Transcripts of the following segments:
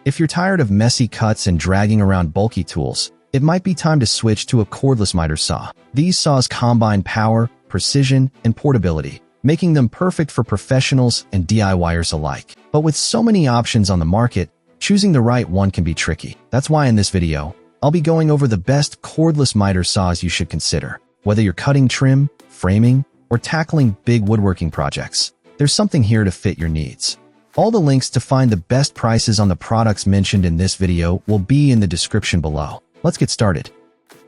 If you're tired of messy cuts and dragging around bulky tools, it might be time to switch to a cordless miter saw. These saws combine power, precision, and portability, making them perfect for professionals and DIYers alike. But with so many options on the market, choosing the right one can be tricky. That's why in this video, I'll be going over the best cordless miter saws you should consider. Whether you're cutting trim, framing, or tackling big woodworking projects, there's something here to fit your needs. All the links to find the best prices on the products mentioned in this video will be in the description below. Let's get started.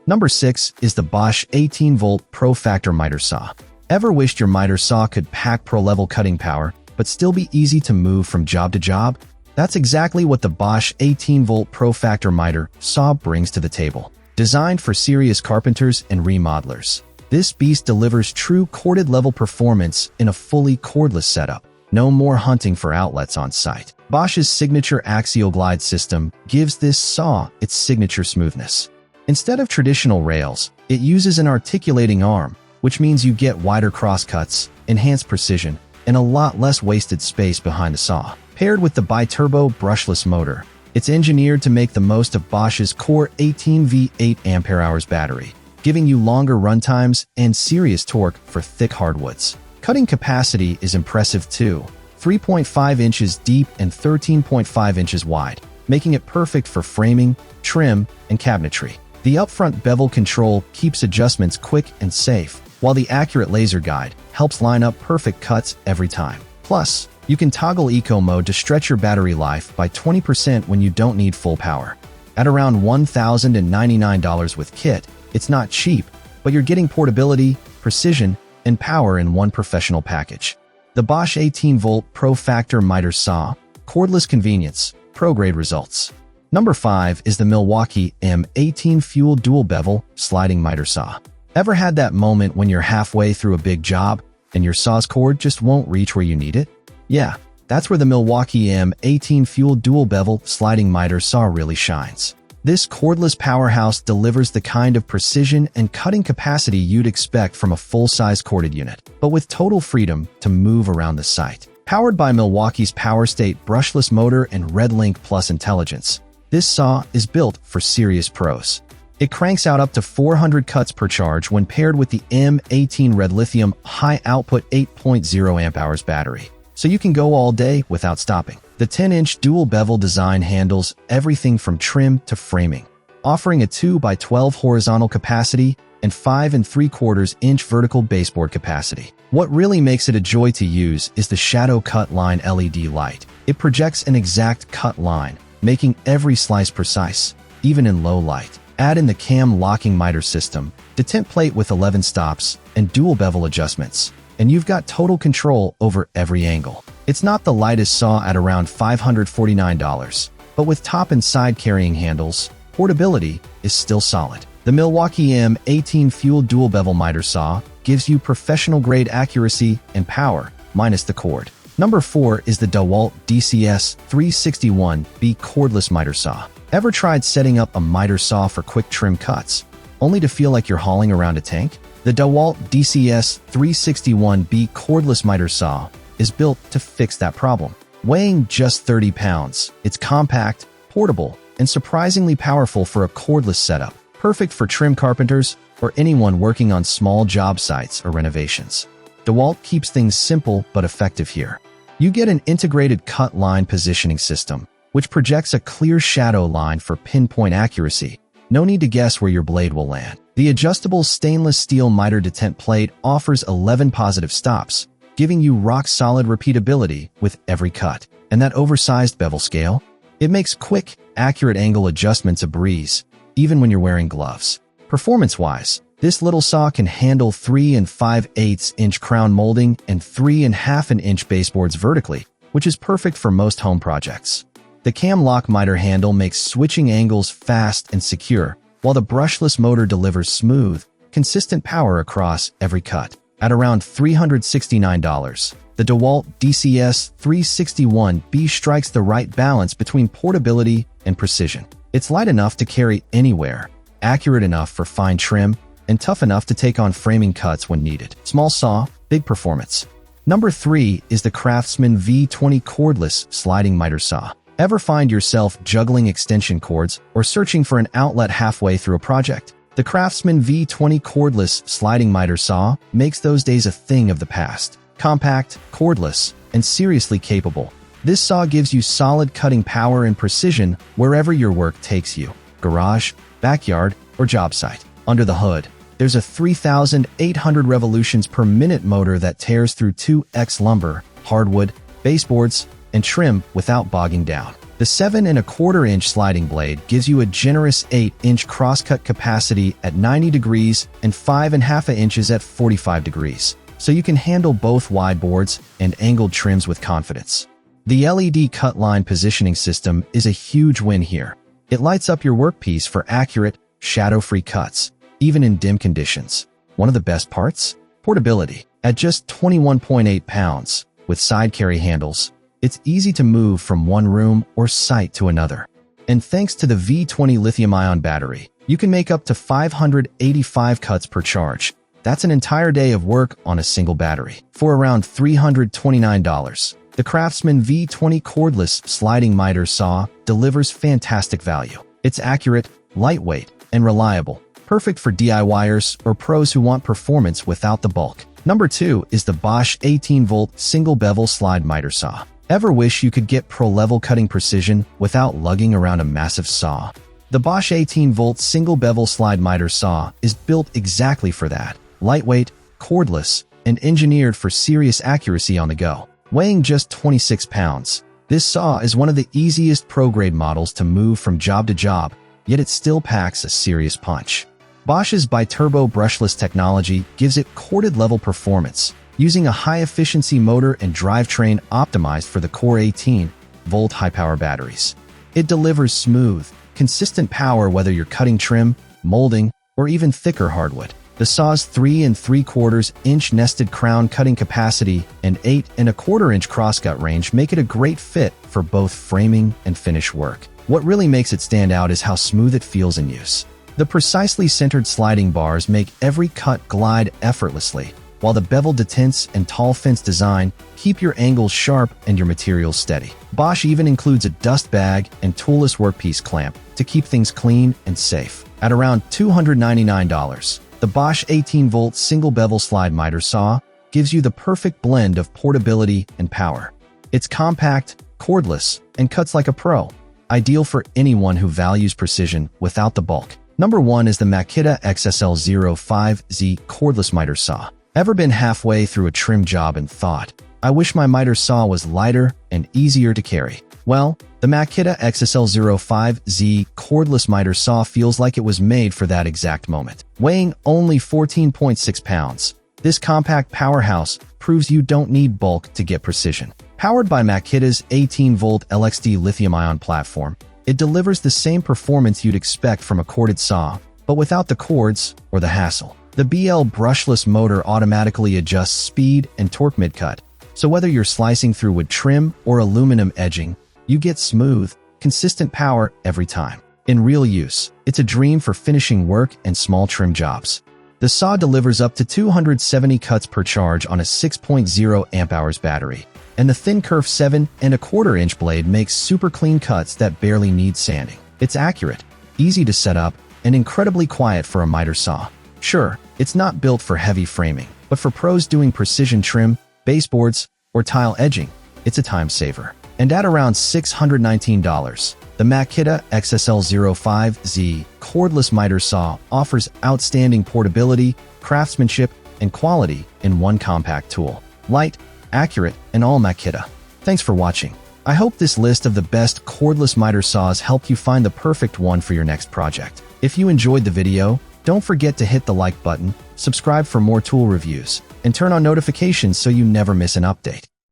Number 6 is the Bosch 18-volt ProFactor miter saw. Ever wished your miter saw could pack pro-level cutting power, but still be easy to move from job to job? That's exactly what the Bosch 18-volt ProFactor miter saw brings to the table. Designed for serious carpenters and remodelers, this beast delivers true corded-level performance in a fully cordless setup. No more hunting for outlets on site. Bosch's signature axial glide system gives this saw its signature smoothness. Instead of traditional rails, it uses an articulating arm, which means you get wider crosscuts, enhanced precision, and a lot less wasted space behind the saw. Paired with the bi-turbo brushless motor, it's engineered to make the most of Bosch's core 18V 8 Ah battery, giving you longer runtimes and serious torque for thick hardwoods. Cutting capacity is impressive too, 3.5 inches deep and 13.5 inches wide, making it perfect for framing, trim, and cabinetry. The upfront bevel control keeps adjustments quick and safe, while the accurate laser guide helps line up perfect cuts every time. Plus, you can toggle eco mode to stretch your battery life by 20% when you don't need full power. At around $1,099 with kit, it's not cheap, but you're getting portability, precision, and power in one professional package. The Bosch 18-volt ProFactor miter saw, cordless convenience, pro-grade results. Number 5 is the Milwaukee M18 Fuel Dual-Bevel Sliding Miter Saw. Ever had that moment when you're halfway through a big job and your saw's cord just won't reach where you need it? Yeah, that's where the Milwaukee M18 Fuel Dual-Bevel Sliding Miter Saw really shines. This cordless powerhouse delivers the kind of precision and cutting capacity you'd expect from a full-size corded unit, but with total freedom to move around the site. Powered by Milwaukee's PowerState brushless motor and RedLink Plus intelligence, this saw is built for serious pros. It cranks out up to 400 cuts per charge when paired with the M18 Red Lithium high-output 8.0 Ah battery, so you can go all day without stopping. The 10-inch dual-bevel design handles everything from trim to framing, offering a 2x12 horizontal capacity and 5.75-inch vertical baseboard capacity. What really makes it a joy to use is the Shadow Cut Line LED light. It projects an exact cut line, making every slice precise, even in low light. Add in the cam locking miter system, detent plate with 11 stops, and dual bevel adjustments, and you've got total control over every angle. It's not the lightest saw at around $549, but with top and side carrying handles, portability is still solid. The Milwaukee M18 Fuel Dual-Bevel Miter Saw gives you professional-grade accuracy and power, minus the cord. Number 4 is the DeWalt DCS 361B Cordless Miter Saw. Ever tried setting up a miter saw for quick trim cuts, only to feel like you're hauling around a tank? The DeWalt DCS 361B Cordless Miter Saw is built to fix that problem. Weighing just 30 pounds, it's compact, portable, and surprisingly powerful for a cordless setup. Perfect for trim carpenters or anyone working on small job sites or renovations. DeWalt keeps things simple but effective here. You get an integrated cut line positioning system, which projects a clear shadow line for pinpoint accuracy. No need to guess where your blade will land. The adjustable stainless steel miter detent plate offers 11 positive stops, giving you rock-solid repeatability with every cut. And that oversized bevel scale? It makes quick, accurate angle adjustments a breeze, even when you're wearing gloves. Performance-wise, this little saw can handle 3 5/8-inch crown molding and 3 1/2-inch baseboards vertically, which is perfect for most home projects. The cam lock miter handle makes switching angles fast and secure, while the brushless motor delivers smooth, consistent power across every cut. At around $369, the DeWalt DCS 361B strikes the right balance between portability and precision. It's light enough to carry anywhere, accurate enough for fine trim, and tough enough to take on framing cuts when needed. Small saw, big performance. Number 3 is the Craftsman V20 Cordless Sliding Miter Saw. Ever find yourself juggling extension cords or searching for an outlet halfway through a project? The Craftsman V20 Cordless Sliding Miter Saw makes those days a thing of the past. Compact, cordless, and seriously capable, this saw gives you solid cutting power and precision wherever your work takes you. Garage, backyard, or job site. Under the hood, there's a 3,800 revolutions per minute motor that tears through 2x lumber, hardwood, baseboards, and trim without bogging down. The 7¼ inch sliding blade gives you a generous 8-inch crosscut capacity at 90 degrees and 5½ inches at 45 degrees, so you can handle both wide boards and angled trims with confidence. The LED cut line positioning system is a huge win here. It lights up your workpiece for accurate, shadow-free cuts, even in dim conditions. One of the best parts? Portability. At just 21.8 pounds, with side carry handles, it's easy to move from one room or site to another. And thanks to the V20 lithium-ion battery, you can make up to 585 cuts per charge. That's an entire day of work on a single battery. For around $329, the Craftsman V20 Cordless Sliding Miter Saw delivers fantastic value. It's accurate, lightweight, and reliable, perfect for DIYers or pros who want performance without the bulk. Number 2 is the Bosch 18-volt Single-Bevel Slide Miter Saw. Ever wish you could get pro-level cutting precision without lugging around a massive saw? The Bosch 18-volt Single-Bevel Slide Miter Saw is built exactly for that. Lightweight, cordless, and engineered for serious accuracy on the go. Weighing just 26 pounds, this saw is one of the easiest pro-grade models to move from job to job, yet it still packs a serious punch. Bosch's bi-turbo brushless technology gives it corded-level performance, using a high-efficiency motor and drivetrain optimized for the Core 18-volt high-power batteries. It delivers smooth, consistent power whether you're cutting trim, molding, or even thicker hardwood. The saw's 3¾ inch nested crown cutting capacity and 8¼ inch crosscut range make it a great fit for both framing and finish work. What really makes it stand out is how smooth it feels in use. The precisely centered sliding bars make every cut glide effortlessly, while the bevel detents and tall fence design keep your angles sharp and your materials steady. Bosch even includes a dust bag and toolless workpiece clamp to keep things clean and safe. At around $299, the Bosch 18-volt Single-Bevel Slide Miter Saw gives you the perfect blend of portability and power. It's compact, cordless, and cuts like a pro, ideal for anyone who values precision without the bulk. Number 1 is the Makita XSL05Z Cordless Miter Saw. Ever been halfway through a trim job and thought, I wish my miter saw was lighter and easier to carry? Well, the Makita XSL05Z Cordless Miter Saw feels like it was made for that exact moment. Weighing only 14.6 pounds, this compact powerhouse proves you don't need bulk to get precision. Powered by Makita's 18-volt LXD lithium-ion platform, it delivers the same performance you'd expect from a corded saw, but without the cords or the hassle. The BL brushless motor automatically adjusts speed and torque mid-cut, so whether you're slicing through wood trim or aluminum edging, you get smooth, consistent power every time. In real use, it's a dream for finishing work and small trim jobs. The saw delivers up to 270 cuts per charge on a 6.0 amp-hours battery, and the thin kerf 7¼ inch blade makes super clean cuts that barely need sanding. It's accurate, easy to set up, and incredibly quiet for a miter saw. Sure, it's not built for heavy framing, but for pros doing precision trim, baseboards, or tile edging, it's a time saver. And at around $619, the Makita XSL05Z Cordless Miter Saw offers outstanding portability, craftsmanship, and quality in one compact tool. Light, accurate, and all Makita. Thanks for watching. I hope this list of the best cordless miter saws helped you find the perfect one for your next project. If you enjoyed the video, don't forget to hit the like button, subscribe for more tool reviews, and turn on notifications so you never miss an update.